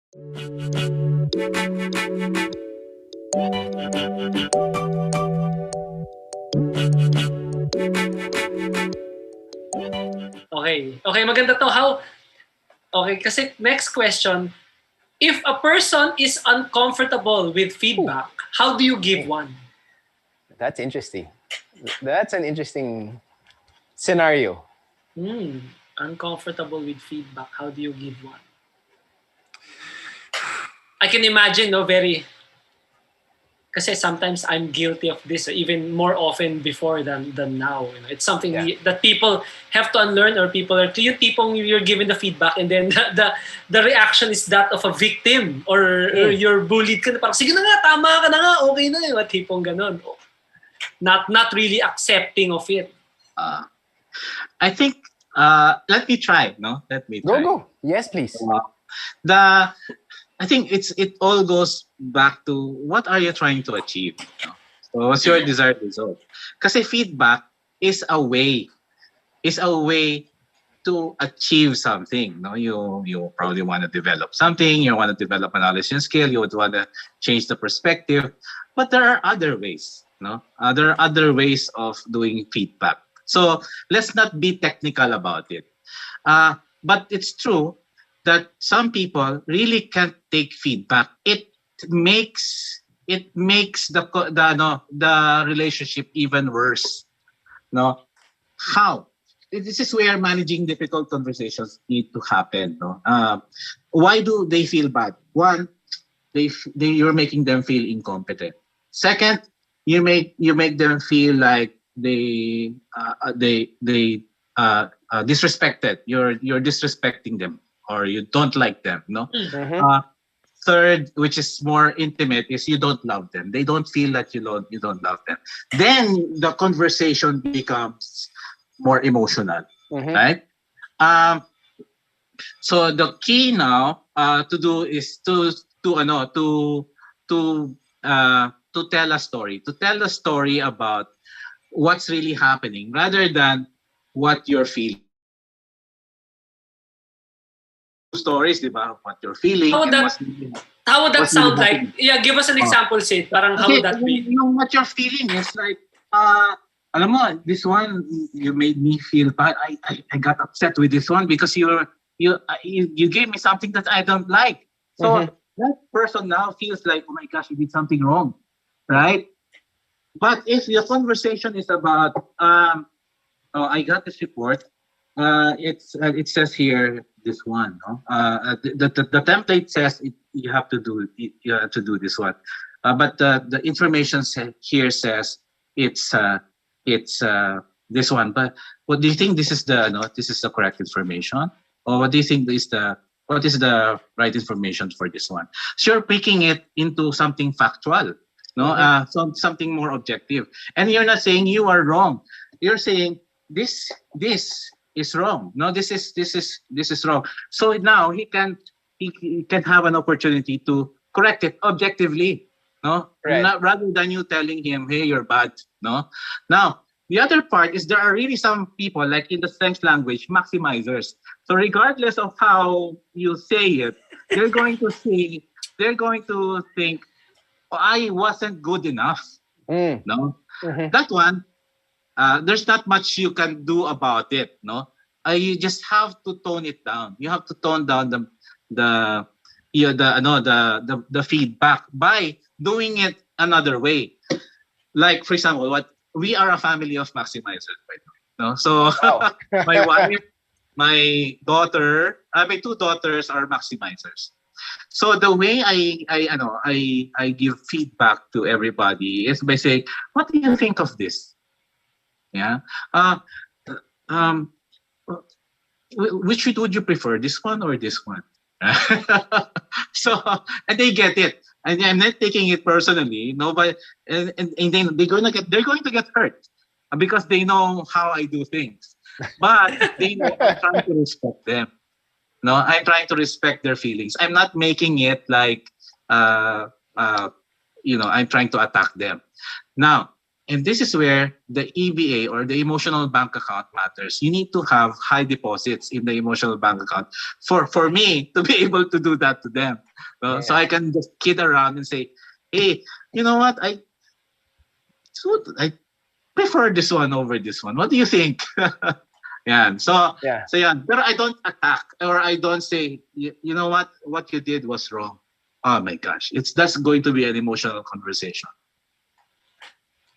Okay. Okay, maganda to. How? Okay, kasi next question. If a person is uncomfortable with feedback, how do you give one? That's interesting. That's an interesting scenario. Uncomfortable with feedback, how do you give one? I can imagine, no, very... Kasi sometimes I'm guilty of this, even more often before than now. You know, it's something that people have to unlearn, or people are yung tipong you're given the feedback and then the reaction is that of a victim, or you're bullied ka na parang sige na nga, tama ka na nga, okay na yung tipong ganon. Not really accepting of it. I think let me try. No, let me try. Go. Yes, please. I think it all goes back to what are you trying to achieve? No? So what's your desired result? Kasi feedback is a way to achieve something. No, you probably want to develop something. You want to develop a knowledge and skill. You would want to change the perspective. But there are other ways. No, there are other ways of doing feedback. So let's not be technical about it. But it's true that some people really can't take feedback. It makes the relationship even worse. No, how? This is where managing difficult conversations need to happen. No, why do they feel bad? One, you're making them feel incompetent. Second, you make them feel like they disrespected. You're disrespecting them, or you don't like them. No. Third, which is more intimate, is you don't love them. They don't feel that you don't love them. Then the conversation becomes more emotional, right? So the key now to do is to tell a story, about what's really happening, rather than what you're feeling. Stories, diba? What you're feeling. How would that sound like? Yeah, give us an example, Sid. Parang how would that be? What you're feeling is like, alam mo, this one, you made me feel bad. I got upset with this one because you gave me something that I don't like. So that person now feels like, oh my gosh, you did something wrong, right? But if your conversation is about, I got this report. It says here this one. No? The template says you have to do it. You have to do this one. But the information here says it's this one. But what do you think? This is the correct information, or what do you think what is the right information for this one? So you're picking it into something factual, no, something more objective, and you're not saying you are wrong. You're saying this is wrong. No, this is wrong. So now he can have an opportunity to correct it objectively. No, right. Rather than you telling him, hey, you're bad. No. Now the other part is there are really some people, like in the French language, maximizers. So regardless of how you say it, they're going to think, oh, I wasn't good enough. No, that one. There's not much you can do about it, no. You just have to tone it down. You have to tone down the feedback by doing it another way. Like, for example, what we are a family of maximizers, by the way. No, so my wife, my daughter, my two daughters are maximizers. So the way I give feedback to everybody is by saying, what do you think of this? Yeah. Which would you prefer, this one or this one? So, and they get it, and I'm not taking it personally. No, but and then they're going to get hurt because they know how I do things. But they know I'm trying to respect them. No, I'm trying to respect their feelings. I'm not making it like I'm trying to attack them. Now, And this is where the EBA or the emotional bank account matters. You need to have high deposits in the emotional bank account for me to be able to do that to them. So I can just kid around and say, hey, you know what? I prefer this one over this one. What do you think? Yeah. So yeah. But I don't attack or I don't say, you know what you did was wrong. Oh my gosh. That's going to be an emotional conversation.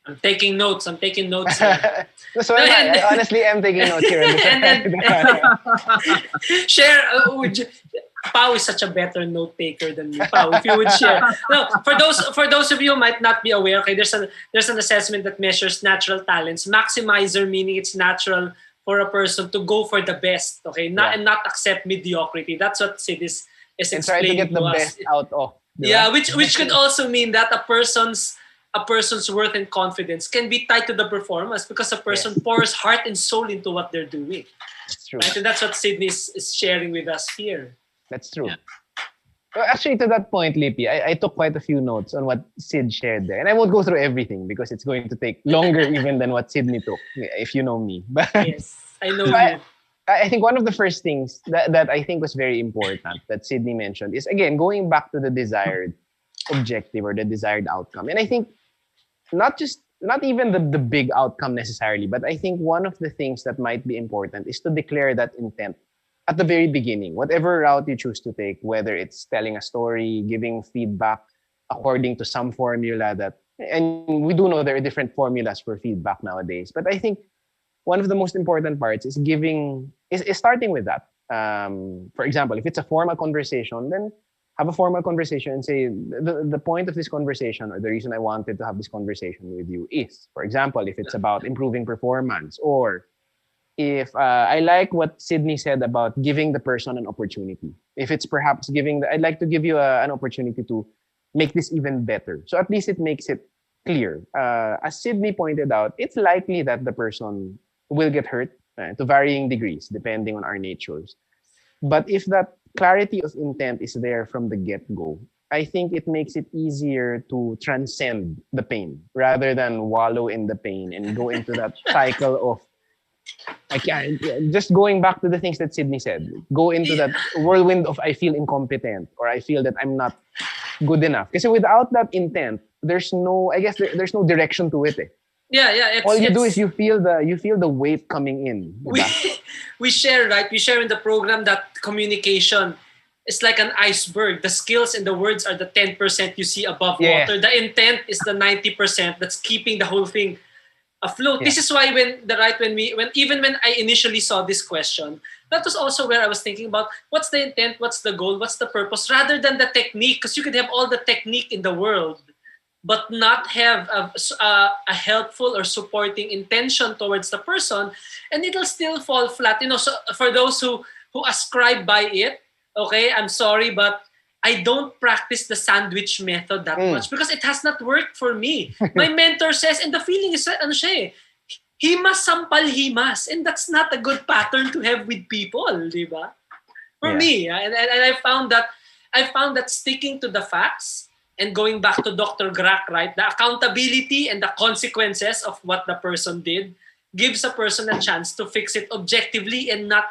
I'm taking notes. Here. So am I. I honestly am taking notes here. Share. Pao is such a better note taker than me. Pao, if you would share. No, for those of you who might not be aware, okay, there's an assessment that measures natural talents. Maximizer meaning it's natural for a person to go for the best, okay, and not accept mediocrity. That's what Sid is and try to get the best out of. Yeah, which could also mean that a person's worth and confidence can be tied to the performance because a person pours heart and soul into what they're doing. That's true. Right? And that's what Sydney is sharing with us here. That's true. Yeah. Well, actually, to that point, Lippy, I took quite a few notes on what Sid shared there. And I won't go through everything because it's going to take longer even than what Sydney took, if you know me. But, yes, I know you. I think one of the first things that I think was very important that Sydney mentioned is, again, going back to the desired objective or the desired outcome. And I think not even the big outcome necessarily, but I think one of the things that might be important is to declare that intent at the very beginning, whatever route you choose to take, whether it's telling a story, giving feedback according to some formula and we do know there are different formulas for feedback nowadays, but I think one of the most important parts is starting with that. For example, if it's a formal conversation, then have a formal conversation and say the point of this conversation or the reason I wanted to have this conversation with you is, for example, if it's about improving performance, or if I like what Sydney said about giving the person an opportunity. If it's perhaps I'd like to give you an opportunity to make this even better. So at least it makes it clear. As Sydney pointed out, it's likely that the person will get hurt to varying degrees depending on our natures. But if that clarity of intent is there from the get-go, I think it makes it easier to transcend the pain rather than wallow in the pain and go into that cycle of just going back to the things that Sydney said. Go into that whirlwind of I feel incompetent or I feel that I'm not good enough. Because without that intent, there's no direction to it. Yeah. All you do is you feel the weight coming in. We share in the program that communication is like an iceberg. The skills and the words are the 10% you see above water. The intent is the 90% that's keeping the whole thing afloat. Yeah. This is why when I initially saw this question, that was also where I was thinking about what's the intent, what's the goal, what's the purpose, rather than the technique. Because you could have all the technique in the world, but not have a helpful or supporting intention towards the person, and it'll still fall flat. So for those who ascribe by it, okay, I'm sorry, but I don't practice the sandwich method that much because it has not worked for me. My mentor says, and the feeling is, himas sampal himas, and that's not a good pattern to have with people, diba? For me, and I found that sticking to the facts and going back to Dr. Grack, right, the accountability and the consequences of what the person did gives a person a chance to fix it objectively and not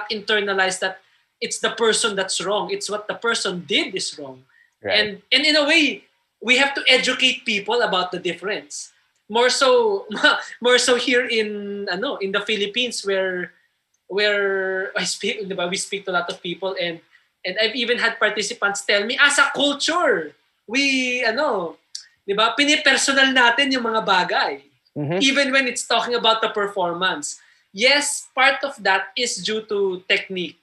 internalize that it's the person that's wrong. It's what the person did is wrong. Right. And in a way, we have to educate people about the difference. More so here in the Philippines where we speak to a lot of people, and I've even had participants tell me, as a culture, we pinipersonal natin yung mga bagay. Mm-hmm. Even when it's talking about the performance. Yes, part of that is due to technique.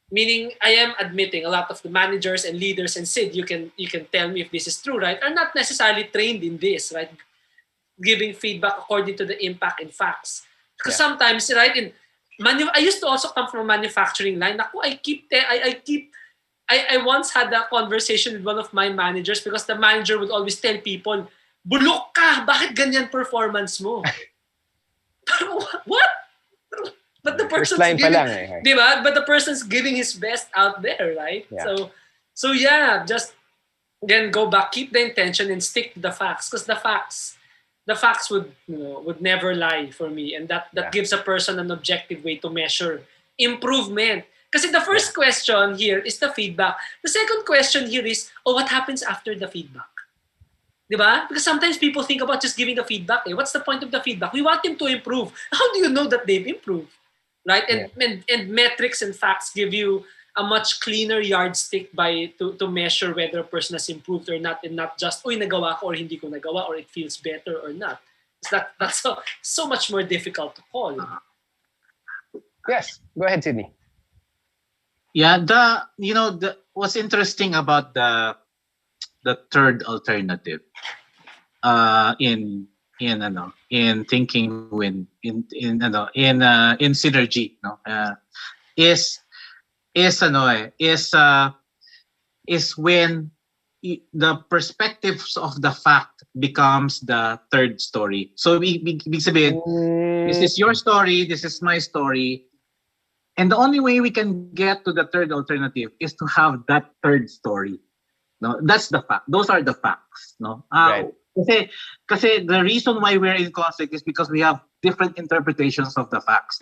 Meaning, I am admitting a lot of the managers and leaders, and Sid, you can tell me if this is true, right, are not necessarily trained in this, right? Giving feedback according to the impact and facts. Because sometimes, right, I used to also come from a manufacturing line. I once had a conversation with one of my managers because the manager would always tell people, bulok ka, bakit ganyan performance mo? What? But the person's But the person's giving his best out there, right? Yeah. So just Again, go back, keep the intention, and stick to the facts, because the facts would never lie for me, and that gives a person an objective way to measure improvement. Because the first question here is the feedback. The second question here is, what happens after the feedback? Diba? Because sometimes people think about just giving the feedback. What's the point of the feedback? We want them to improve. How do you know that they've improved? Right? And metrics and facts give you a much cleaner yardstick to measure whether a person has improved or not, and not just, nagawa ko or hindi ko nagawa, or it feels better or not. That's so much more difficult to call. Yes, go ahead, Sydney. Yeah, what's interesting about the third alternative in thinking in synergy, is when the perspectives of the fact becomes the third story. So ibig sabihin, this is your story, this is my story, and the only way we can get to the third alternative is to have that third story. No, that's the fact. Those are the facts. No, right. Kasi the reason why we're in conflict is because we have different interpretations of the facts.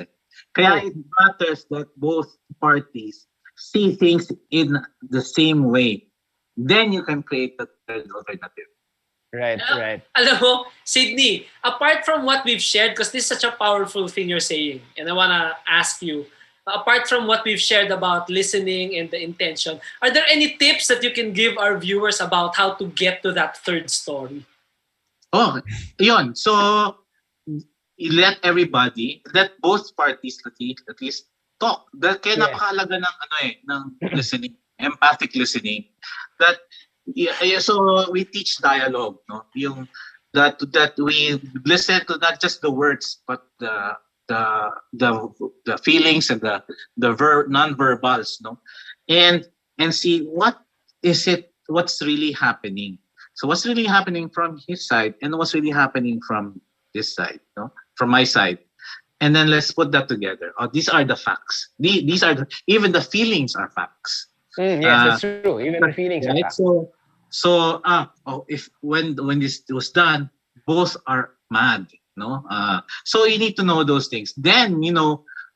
Kaya it matters that both parties see things in the same way. Then you can create the third alternative. Right, right. Alam mo, Sydney, apart from what we've shared, because this is such a powerful thing you're saying, and I want to ask you, apart from what we've shared about listening and the intention, are there any tips that you can give our viewers about how to get to that third story? Oh, yun. So, let both parties at least talk. Kaya napakalaga ng listening, empathic listening. So we teach dialogue, no? Yung that we listen to not just the words, but the feelings and the non-verbals, no? And see what's really happening. So what's really happening from his side and what's really happening from this side, no? From my side. And then let's put that together. These are the facts. These are even the feelings are facts. Yes, that's true. Even the feelings are facts. So if when this was done, both are mad, no? So you need to know those things. Then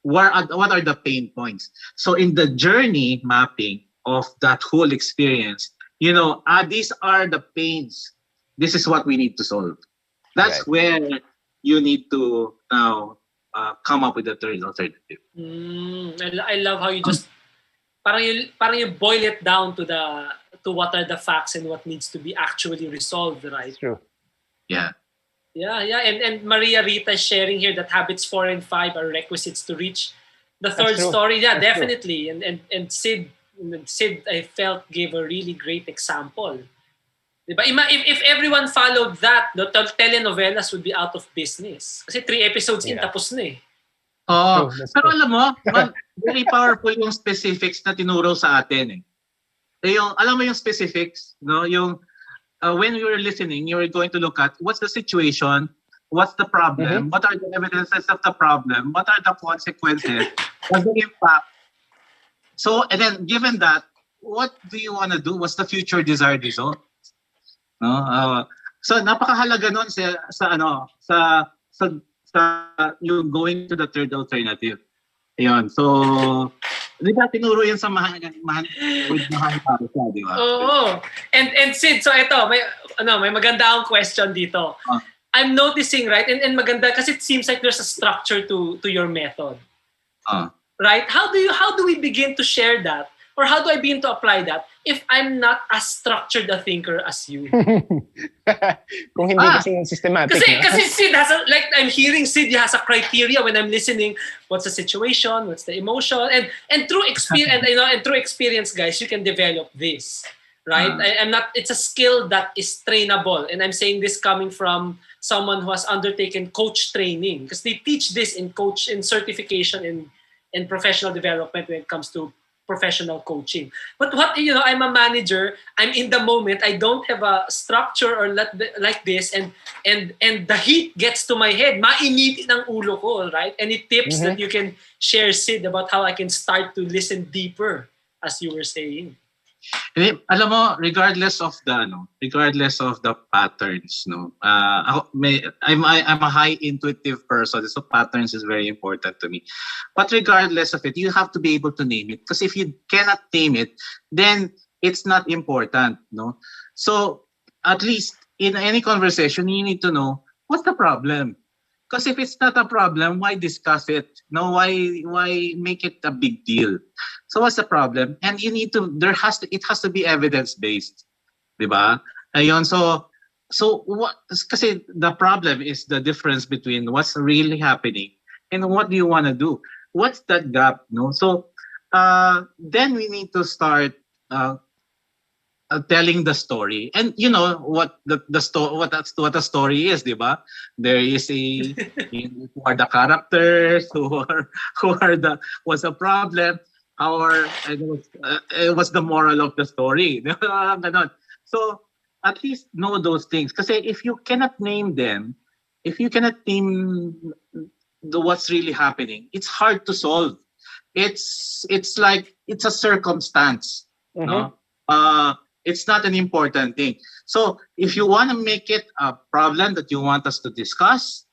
what are the pain points. So in the journey mapping of that whole experience, these are the pains. This is what we need to solve. That's where you need to now come up with a third alternative. I love how you just parang you boil it down to what are the facts and what needs to be actually resolved, right? True. Yeah. Yeah. And Maria Rita is sharing here that habits 4 and 5 are requisites to reach the third story. Yeah, that's definitely. True. And Sid, I felt, gave a really great example. Diba? If everyone followed that, the telenovelas would be out of business. Kasi 3 episodes in, tapos na eh. Pero alam mo, very powerful yung specifics na tinuro sa atin eh. Alam mo yung specifics, no? Yung when you were listening, you were going to look at what's the situation, what's the problem, what are the evidences of the problem, what are the consequences, what's the impact. So, and then given that, what do you want to do? What's the future desired result? No? So napakahalaga nun sa yung going to the third alternative. Ayun. So, di ba tinuro yun sa mahal para siya, di ba? Oo. And Sid, so ito, may maganda akong question dito. I'm noticing, right, and maganda kasi it seems like there's a structure to your method. Right? How do we begin to share that? Or how do I begin to apply that if I'm not as structured a thinker as you? Kung hindi kasing systematic. Kasi Sid has I'm hearing Sid has a criteria when I'm listening. What's the situation? What's the emotion? And through experience, and through experience, guys, you can develop this, right? I'm not. It's a skill that is trainable, and I'm saying this coming from someone who has undertaken coach training, because they teach this in certification in professional development when it comes to professional coaching. But I'm a manager, I'm in the moment, I don't have a structure or like this, and the heat gets to my head, mainit ng ulo ko, right? Any tips that you can share, Sid, about how I can start to listen deeper, as you were saying? Alam mo, regardless of the patterns, no. I'm a high intuitive person, so patterns is very important to me. But regardless of it, you have to be able to name it. Because if you cannot name it, then it's not important, no. So at least in any conversation, you need to know what's the problem. Because if it's not a problem, why discuss it? No, why make it a big deal? So what's the problem? And you need to it has to be evidence based, 'di ba? Ayun, so what kasi the problem is the difference between what's really happening and what do you want to do? What's that gap, no? So then we need to start telling the story, and you know what the story, what a story is, diba? There is who are the characters, who are the what's the problem, or what's the moral of the story. Ganon. So at least know those things, because if you cannot name them, if you cannot name what's really happening, it's hard to solve. It's like it's a circumstance, no. It's not an important thing. So if you want to make it a problem that you want us to discuss,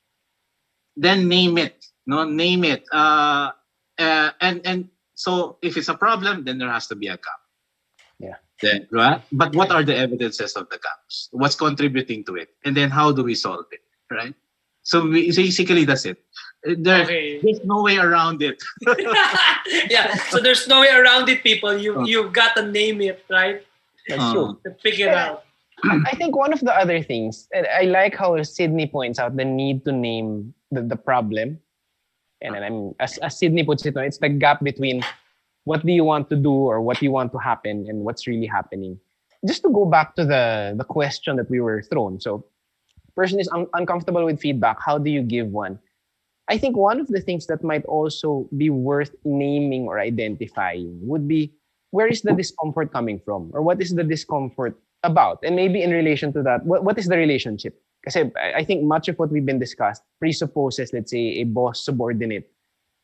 then name it. No, name it. And so if it's a problem, then there has to be a gap. Yeah. Then, right? But what are the evidences of the gaps? What's contributing to it? And then how do we solve it? Right? So basically that's it. There's no way around it. Yeah. So there's no way around it, people. You've got to name it, right? That's true. To figure it out. I think one of the other things, and I like how Sydney points out the need to name the problem. And as Sydney puts it, it's the gap between what do you want to do or what you want to happen and what's really happening. Just to go back to the question that we were thrown. So, person is uncomfortable with feedback. How do you give one? I think one of the things that might also be worth naming or identifying would be, where is the discomfort coming from? Or what is the discomfort about? And maybe in relation to that, what is the relationship? Because I think much of what we've been discussed presupposes, let's say, a boss-subordinate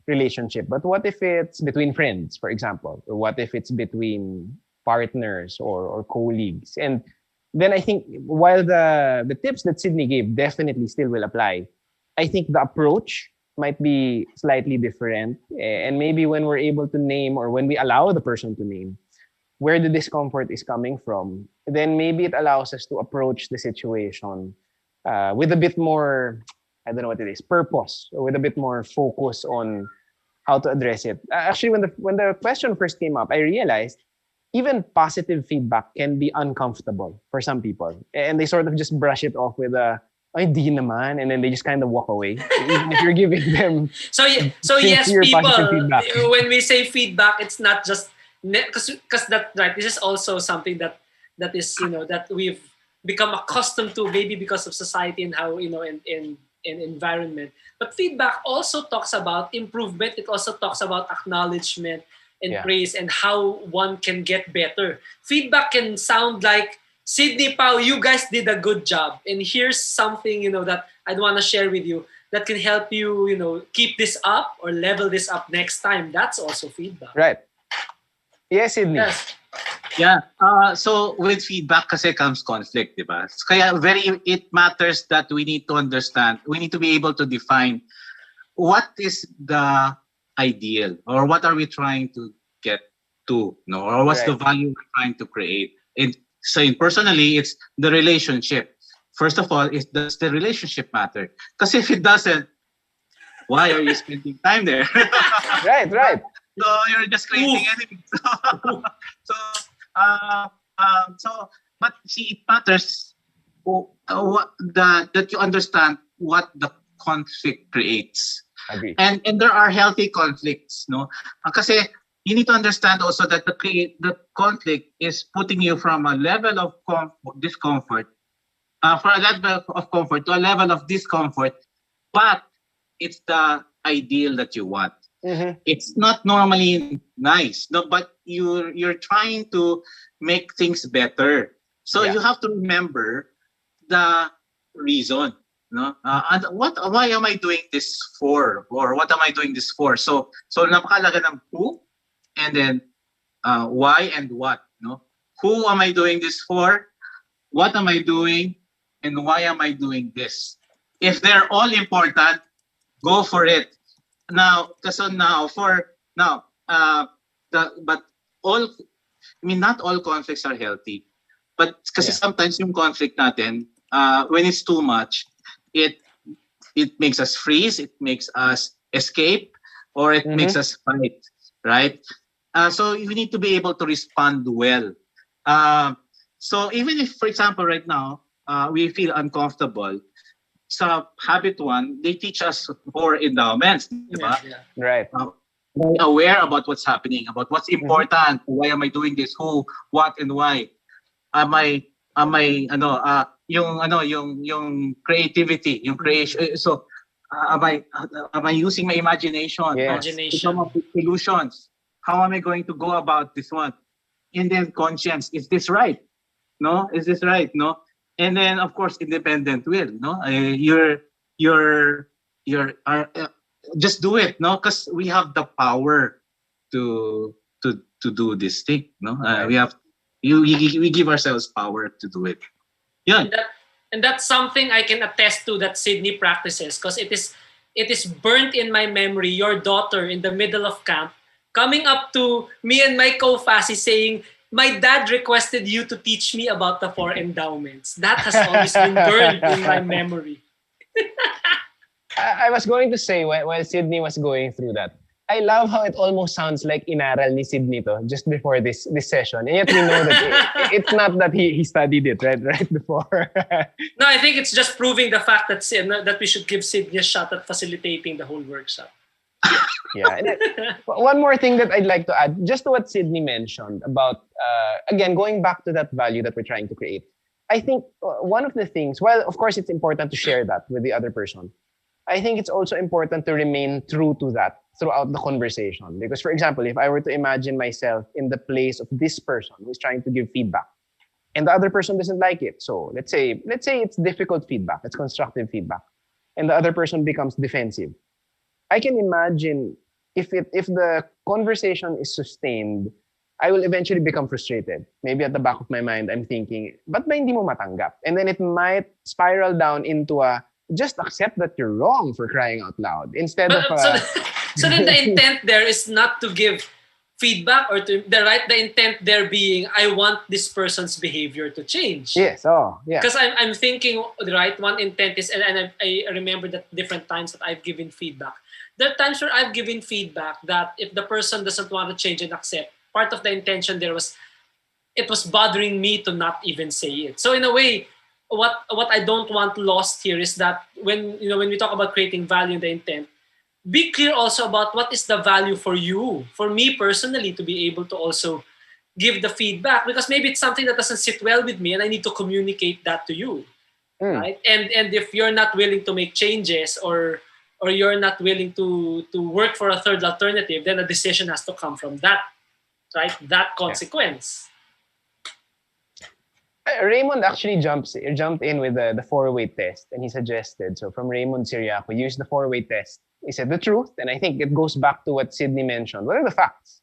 relationship. But what if it's between friends, for example? Or what if it's between partners or colleagues? And then I think while the tips that Sydney gave definitely still will apply, I think the approach might be slightly different. And maybe when we're able to name, or when we allow the person to name where the discomfort is coming from, then maybe it allows us to approach the situation with a bit more, I don't know what it is, purpose, or with a bit more focus on how to address it. Actually, when the question first came up, I realized even positive feedback can be uncomfortable for some people. And they sort of just brush it off with ay, di naman, and then they just kind of walk away, even if you're giving them so yes, people, when we say feedback, it's not just because that, right, this is also something that is, that we've become accustomed to, maybe because of society and how, in environment. But feedback also talks about improvement. It also talks about acknowledgement and praise, and how one can get better. Feedback can sound like, Sydney, Pao, you guys did a good job. And here's something, that I'd want to share with you that can help you, keep this up or level this up next time. That's also feedback. Right. Yes, Sydney. Yes. Yeah. So with feedback kasi comes conflict, diba? Kaya it matters that we need to understand, we need to be able to define what is the ideal, or what are we trying to get to, no? Or what's the value we're trying to create. So personally, it's the relationship. First of all, does the relationship matter? Because if it doesn't, why are you spending time there? Right. So you're just creating enemies. But see, it matters that you understand what the conflict creates. Agree. And there are healthy conflicts, no? Kasi you need to understand also that the conflict is putting you from a level of discomfort, from a level of comfort to a level of discomfort, but it's the ideal that you want. Mm-hmm. It's not normally nice, no, but you're trying to make things better. So you have to remember the reason, no? And why am I doing this for, or what am I doing this for? So napakalaga ng who, and then why and what, no? Who am I doing this for? What am I doing? And why am I doing this? If they're all important, go for it. Now, so now for now, but all, I mean, not all conflicts are healthy. But kasi sometimes yung conflict natin, when it's too much, it makes us freeze, it makes us escape, or it makes us fight, right? So you need to be able to respond well. So even if, for example, right now, we feel uncomfortable, sa habit 1, they teach us more endowments, diba? Right. Aware about what's happening, about what's important, why am I doing this, who, what, and why. Am I yung creativity, yung creation. So am I using my imagination? Imagination. To come up with solutions. How am I going to go about this one? And then conscience, is this right? No, is this right? No. And then of course independent will. No, just do it. No, because we have the power to do this thing. No, we have. We give ourselves power to do it. Yeah. And that's something I can attest to that Sydney practices, because it is burnt in my memory. Your daughter in the middle of camp coming up to me and my co-fasci saying, "My dad requested you to teach me about the 4 endowments." That has always been burned in my memory. I was going to say, while Sydney was going through that, I love how it almost sounds like inaral ni Sydney to just before this session. And yet we know that it's not that he studied it right before. No, I think it's just proving the fact that we should give Sydney a shot at facilitating the whole workshop. Yeah. And one more thing that I'd like to add, just to what Sydney mentioned about, again, going back to that value that we're trying to create. I think one of the things, while of course it's important to share that with the other person, I think it's also important to remain true to that throughout the conversation. Because, for example, if I were to imagine myself in the place of this person who's trying to give feedback, and the other person doesn't like it, so let's say it's difficult feedback, it's constructive feedback, and the other person becomes defensive. I can imagine if the conversation is sustained, I will eventually become frustrated. Maybe at the back of my mind, I'm thinking, ba't ba hindi mo matanggap? And then it might spiral down into a, just accept that you're wrong, for crying out loud. Instead of... So then the intent there is not to give feedback, or the intent there being, I want this person's behavior to change. Yes, yeah. Because I'm thinking, right, one intent is, and I remember that different times that I've given feedback. There are times where I've given feedback that if the person doesn't want to change and accept, part of the intention there was, it was bothering me to not even say it. So in a way, what I don't want lost here is that when we talk about creating value in the intent, be clear also about what is the value for you, for me personally, to be able to also give the feedback, because maybe it's something that doesn't sit well with me and I need to communicate that to you, right? And if you're not willing to make changes, or you're not willing to work for a third alternative, then a decision has to come from that, right? That consequence. Raymond actually jumped in with the 4-way test, and he suggested, so from Raymond Siriaco, use the 4-way test. He said the truth, and I think it goes back to what Sydney mentioned. What are the facts?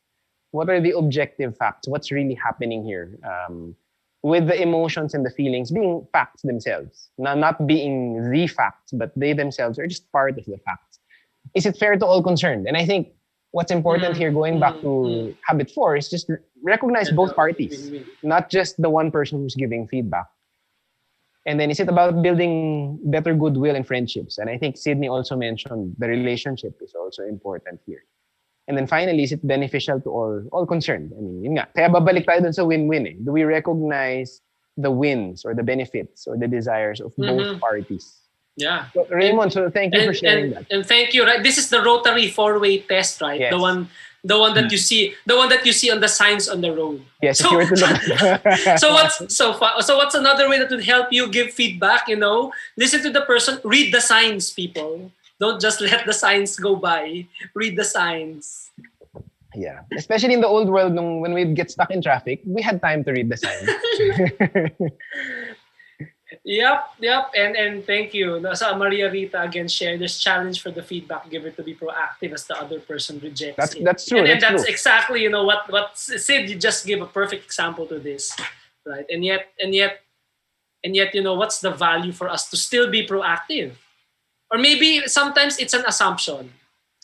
What are the objective facts? What's really happening here? With the emotions and the feelings being facts themselves, not being the facts, but they themselves are just part of the facts. Is it fair to all concerned? And I think what's important here, going back to habit 4, is just recognize both parties, not just the one person who's giving feedback. And then is it about building better goodwill and friendships? And I think Sydney also mentioned the relationship is also important here. And then finally, is it beneficial to all concerned? I mean, yun nga. Kaya babalik tayo dun sa win-win eh. Do we recognize the wins or the benefits or the desires of both parties? Yeah. So, Raymond, so thank you for sharing that. And thank you. Right, this is the rotary 4-way test, right? Yes. The one that you see, on the signs on the road. Yes. So, so what's another way that would help you give feedback? Listen to the person. Read the signs, people. Don't just let the signs go by. Read the signs. Yeah, especially in the old world, when we'd get stuck in traffic, we had time to read the signs. Yep. And thank you. Sa Maria Rita again share this challenge for the feedback giver to be proactive as the other person rejects it. That's true. And That's that's true. exactly what Sid, you just gave a perfect example to this, right? And yet what's the value for us to still be proactive? Or maybe sometimes it's an assumption.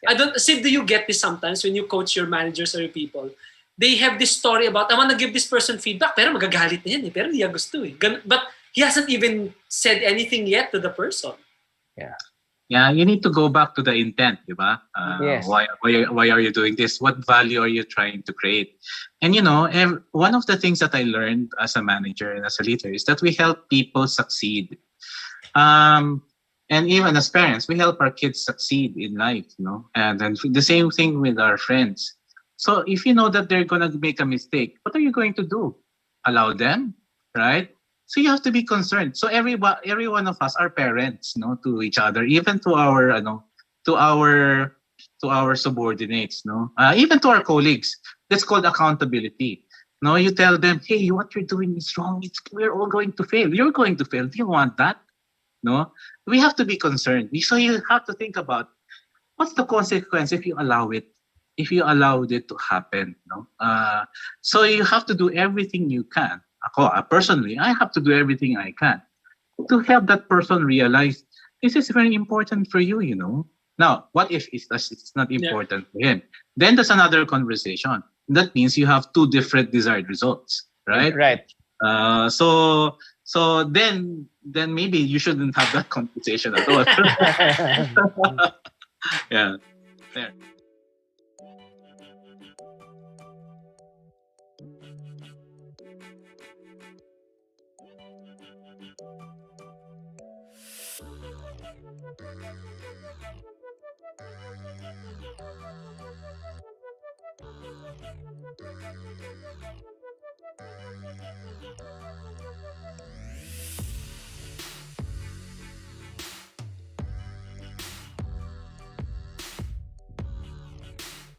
I don't Sid, do you get this sometimes when you coach your managers or your people? They have this story about, I want to give this person feedback, pero magagalit na yan eh. Pero hindi niya gusto eh. But he hasn't even said anything yet to the person. Yeah. Yeah, you need to go back to the intent, diba? Yes. Why are you doing this? What value are you trying to create? And one of the things that I learned as a manager and as a leader is that we help people succeed. And even as parents, we help our kids succeed in life, And then the same thing with our friends. So if you know that they're gonna make a mistake, what are you going to do? Allow them, right? So you have to be concerned. So every one of us are parents, to each other, even to our, to our to our subordinates, even to our colleagues. That's called accountability. No, you tell them, hey, what you're doing is wrong. We're all going to fail. You're going to fail. Do you want that? No, we have to be concerned. So you have to think about what's the consequence if you allow it, if you allowed it to happen. So you have to do everything you can. Personally, I have to do everything I can to help that person realize this is very important for you. Now, what if it's not important for him? Then there's another conversation. That means you have two different desired results, right? Right. So then maybe you shouldn't have that conversation at all. Yeah. There.